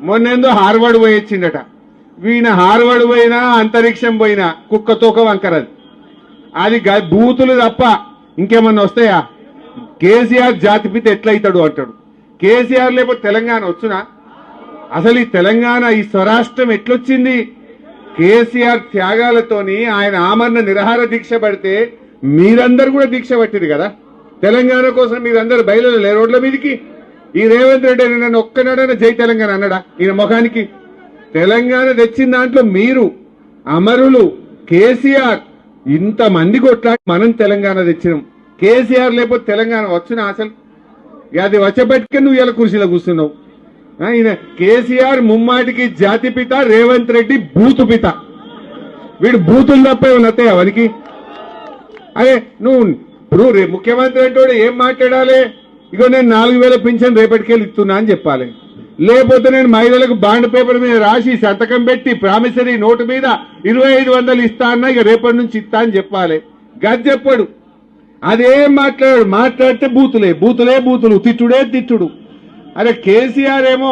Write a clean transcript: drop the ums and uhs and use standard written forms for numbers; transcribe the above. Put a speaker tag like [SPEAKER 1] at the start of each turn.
[SPEAKER 1] మొన్నేందో Harvard పోయొచ్చిండట. వీణ Harvard పోయినా అంతరిక్షం పోయినా కుక్క తోక వంకరది. అది బూతులు తప్ప ఇంకేమన్నా వస్తాయా? కేసీఆర్ జాతిపిత ఎట్లయితాడు అంటాడు. కేసీఆర్ లేకపోతే తెలంగాణ వచ్చునా? అసలు ఈ తెలంగాణ ఈ స్వరాష్ట్రం ఎట్లొచ్చింది? కేసీఆర్ త్యాగాలతోని ఆయన ఆమరణ నిరాహార దీక్ష పడితే మీరందరూ కూడా దీక్ష పట్టిరు కదా. తెలంగాణ కోసం మీరందరూ బయలుదేరలే రోడ్ల మీదకి. ఈ రేవంత్ రెడ్డి అని నన్ను ఒక్కనాడైనా జై తెలంగాణ అన్నాడా? ఈయన ముఖానికి తెలంగాణ తెచ్చిన దాంట్లో మీరు అమరులు. కేసీఆర్ ఇంతమంది కొట్లాడి మనం తెలంగాణ తెచ్చినాం. కేసీఆర్ లేకపోతే తెలంగాణ వచ్చునా? అసలు అది వచ్చబెట్టుకుని నువ్వు ఇలా కుర్చీలో కూర్చున్నావు. ఈయన కేసీఆర్ ముమ్మాటికి జాతిపిత, రేవంత్ రెడ్డి బూతు పిత. వీడు బూతులు తప్ప ఏమన్నా వస్తాయా వానికి? అదే నువ్వు ఇప్పుడు ముఖ్యమంత్రి అంటే ఏం మాట్లాడాలి? ఇగో నేను 4,000 పింఛన్ రేపటికెళ్ళి ఇస్తున్నా అని చెప్పాలి. లేకపోతే నేను మహిళలకు బాండ్ పేపర్ మీద రాసి సంతకం పెట్టి ప్రామిసరీ నోటు మీద 2,500 ఇస్తా అన్నా ఇక రేపటి నుంచి ఇస్తా అని చెప్పాలి. గది చెప్పాడు. అదేం మాట్లాడాడు? మాట్లాడితే బూతులే బూతులు, తిట్టుడే తిట్టుడు. అరే కేసీఆర్ ఏమో